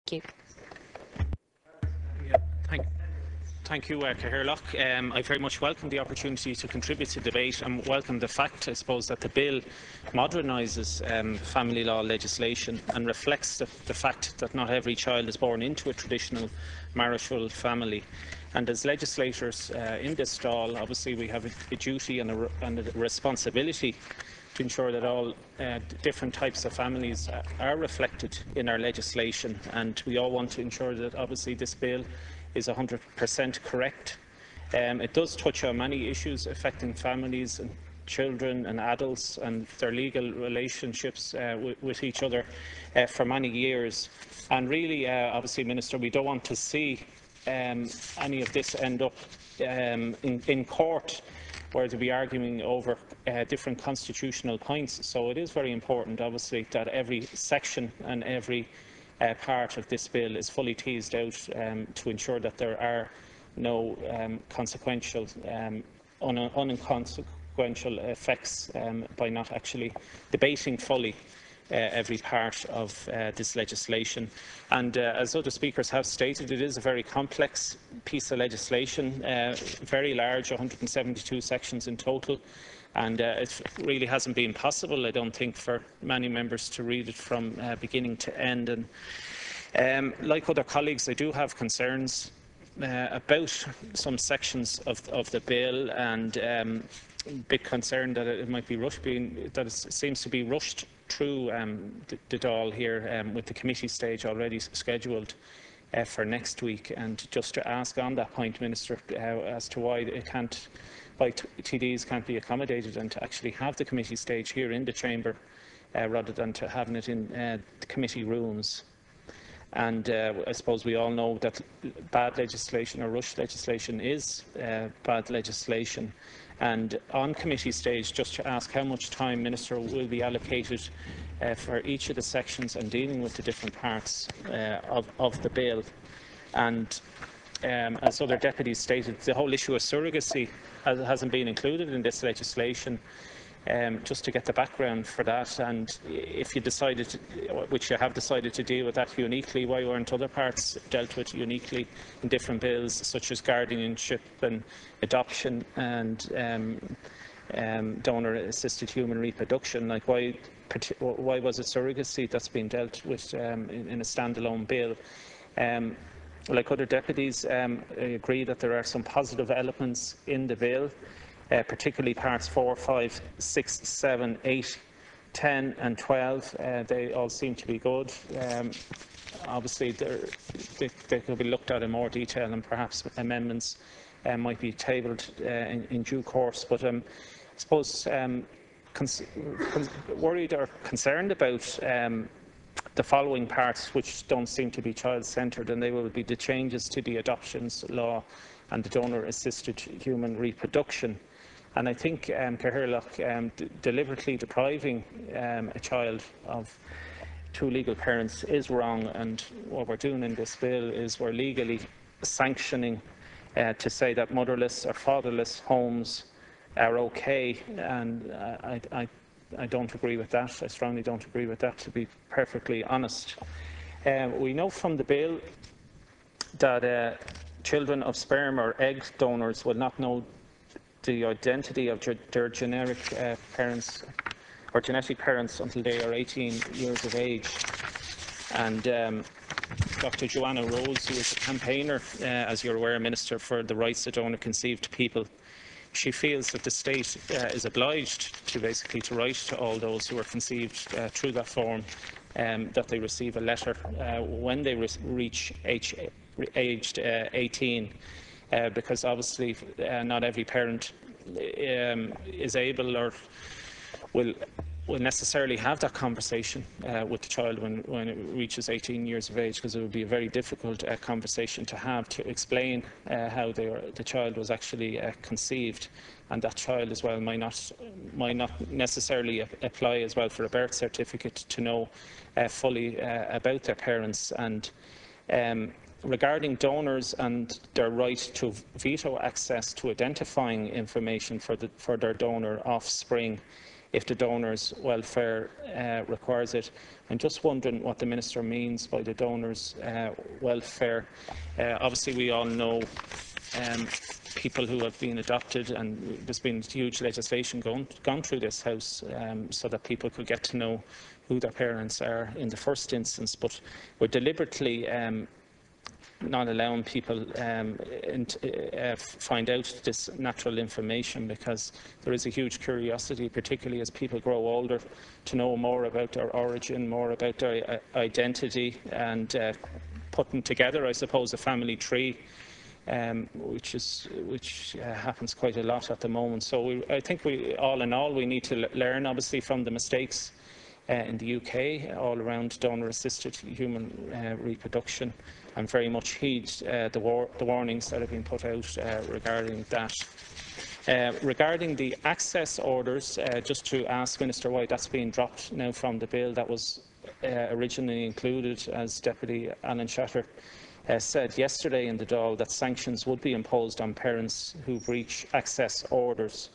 Thank you. Yeah, thank you, Cathaoirleach. I very much welcome the opportunity to contribute to the debate and welcome the fact, I suppose, that the bill modernises family law legislation and reflects the fact that not every child is born into a traditional marital family. And as legislators in this stall, obviously we have a duty and a responsibility to ensure that all different types of families are reflected in our legislation, and we all want to ensure that obviously this bill is 100% correct. It does touch on many issues affecting families and children and adults and their legal relationships with each other for many years. And really, obviously, Minister, we don't want to see any of this end up in court, where they'll be arguing over different constitutional points. So it is very important, obviously, that every section and every part of this bill is fully teased out to ensure that there are no unconsequential effects by not actually debating fully every part of this legislation. And as other speakers have stated, it is a very complex piece of legislation, very large, 172 sections in total. And it really hasn't been possible, I don't think, for many members to read it from beginning to end. And like other colleagues, I do have concerns about some sections of the bill, and a bit concerned that it might be it seems to be rushed through the Dáil here, with the committee stage already scheduled for next week. And just to ask on that point, Minister, as to why TDs can't be accommodated and to actually have the committee stage here in the chamber rather than to having it in the committee rooms. And I suppose we all know that bad legislation or rushed legislation is bad legislation. And on committee stage, just to ask how much time, Minister, will be allocated for each of the sections and dealing with the different parts of the bill. And as other deputies stated, the whole issue of surrogacy hasn't been included in this legislation. Just to get the background for that, and if you decided, which you have decided to deal with that uniquely, why weren't other parts dealt with uniquely in different bills, such as guardianship and adoption and donor-assisted human reproduction? Like, why was it surrogacy that's been dealt with in a standalone bill? Like other deputies, I agree that there are some positive elements in the bill. Particularly parts 4, 5, 6, 7, 8, 10 and 12. They all seem to be good. Obviously, they could be looked at in more detail, and perhaps amendments might be tabled in due course. But I suppose worried or concerned about the following parts, which don't seem to be child-centred, and they will be the changes to the adoptions law and the donor-assisted human reproduction. And I think, Cathaoirleach, deliberately depriving a child of two legal parents is wrong, and what we're doing in this bill is we're legally sanctioning to say that motherless or fatherless homes are okay, and I don't agree with that. I strongly don't agree with that, to be perfectly honest. We know from the bill that children of sperm or egg donors will not know the identity of their genetic parents or genetic parents until they are 18 years of age. And Dr. Joanna Rose, who is a campaigner, as you're aware, Minister, for the rights of donor-conceived people, she feels that the state is obliged to basically to write to all those who are conceived through that form that they receive a letter when they reach aged 18. Because obviously not every parent is able or will necessarily have that conversation with the child when it reaches 18 years of age, because it would be a very difficult conversation to have to explain how the child was actually conceived, and that child as well might not necessarily apply as well for a birth certificate to know fully about their parents. And regarding donors and their right to veto access to identifying information for their donor offspring, if the donor's welfare requires it. I'm just wondering what the Minister means by the donor's welfare. Obviously, we all know people who have been adopted, and there's been huge legislation gone through this House so that people could get to know who their parents are in the first instance. But we're deliberately not allowing people find out this natural information, because there is a huge curiosity, particularly as people grow older, to know more about their origin, more about their identity, and putting together, I suppose, a family tree, which happens quite a lot at the moment. So I think all in all, we need to learn, obviously, from the mistakes in the UK all around donor-assisted human reproduction, and very much heed the warnings that have been put out regarding that. Regarding the access orders, just to ask Minister why that's been dropped now from the bill. That was originally included, as Deputy Alan Shatter said yesterday in the Dáil, that sanctions would be imposed on parents who breach access orders.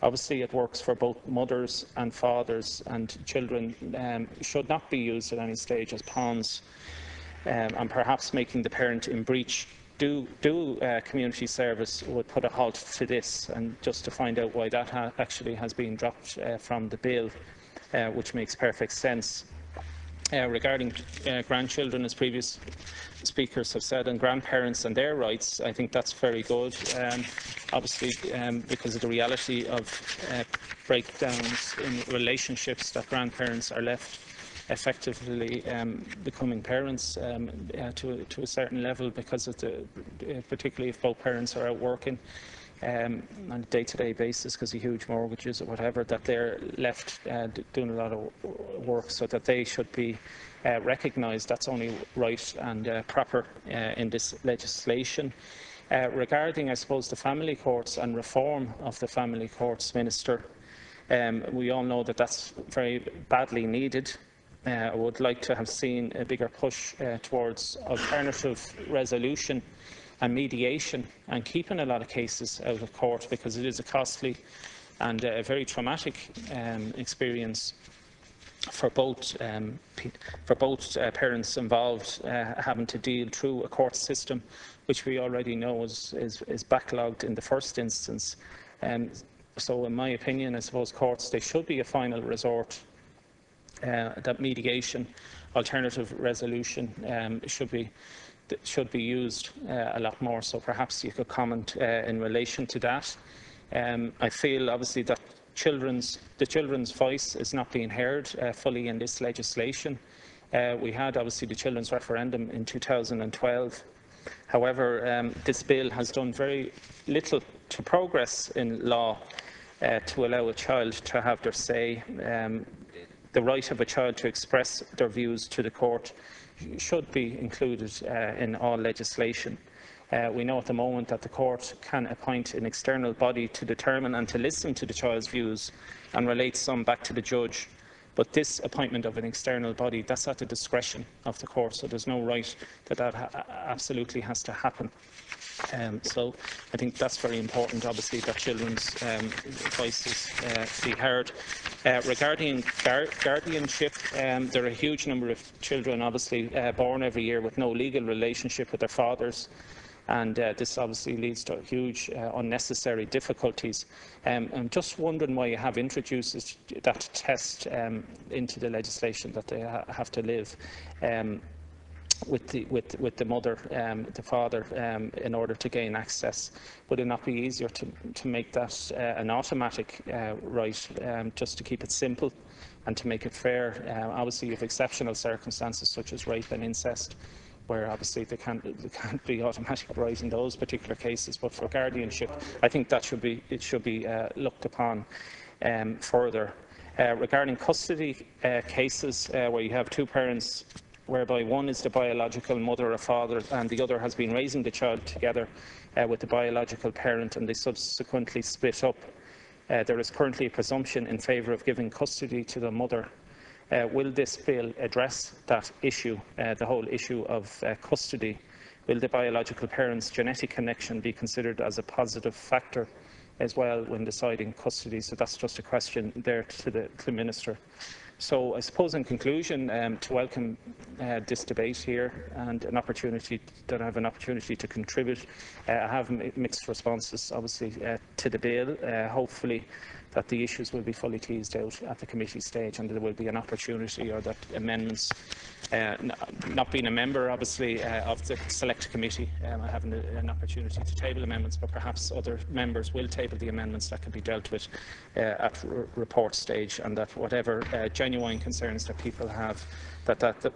Obviously, it works for both mothers and fathers, and children should not be used at any stage as pawns, and perhaps making the parent in breach do community service would put a halt to this. And just to find out why that actually has been dropped from the bill, which makes perfect sense. Regarding grandchildren, as previous speakers have said, and grandparents and their rights, I think that's very good. Obviously, because of the reality of breakdowns in relationships, that grandparents are left effectively becoming parents to a certain level, because of particularly if both parents are out working on a day-to-day basis because of huge mortgages or whatever, that they're left doing a lot of work, so that they should be recognised. That's only right and proper in this legislation. Regarding, I suppose, the family courts and reform of the family courts, Minister, we all know that that's very badly needed. I would like to have seen a bigger push towards alternative resolution and mediation, and keeping a lot of cases out of court, because it is a costly and a very traumatic experience for both parents involved, having to deal through a court system which we already know is backlogged in the first instance. So in my opinion, I suppose courts, they should be a final resort. That mediation, alternative resolution should be used a lot more. So perhaps you could comment in relation to that. I feel obviously that the children's voice is not being heard fully in this legislation. We had obviously the children's referendum in 2012. However, this bill has done very little to progress in law to allow a child to have their say. The right of a child to express their views to the court should be included in all legislation. We know at the moment that the court can appoint an external body to determine and to listen to the child's views and relate some back to the judge. But this appointment of an external body, that's at the discretion of the court, so there's no right that absolutely has to happen. So I think that's very important, obviously, that children's voices be heard. Regarding guardianship, there are a huge number of children, obviously, born every year with no legal relationship with their fathers, and this obviously leads to huge unnecessary difficulties. I'm just wondering why you have introduced that test into the legislation, that they have to live with the mother, the father, in order to gain access. Would it not be easier to make that an automatic right, just to keep it simple and to make it fair? Obviously, you have exceptional circumstances such as rape and incest, where obviously there can't be automatic right in those particular cases. But for guardianship, I think that should be looked upon further. Regarding custody cases where you have two parents, whereby one is the biological mother or father and the other has been raising the child together with the biological parent, and they subsequently split up, there is currently a presumption in favour of giving custody to the mother. Will this bill address that issue, the whole issue of custody? Will the biological parent's genetic connection be considered as a positive factor as well when deciding custody. So that's just a question there to the Minister. So I suppose in conclusion, to welcome this debate here and an opportunity that I have an opportunity to contribute. I have mixed responses, obviously, to the bill. Hopefully that the issues will be fully teased out at the committee stage and there will be an opportunity, or that amendments, not being a member obviously of the select committee, I have an opportunity to table amendments, but perhaps other members will table the amendments that can be dealt with at report stage, and that whatever genuine concerns that people have, that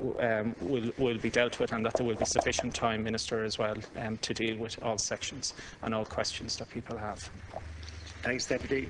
will be dealt with, and that there will be sufficient time, Minister, as well, to deal with all sections and all questions that people have. Thanks, Deputy.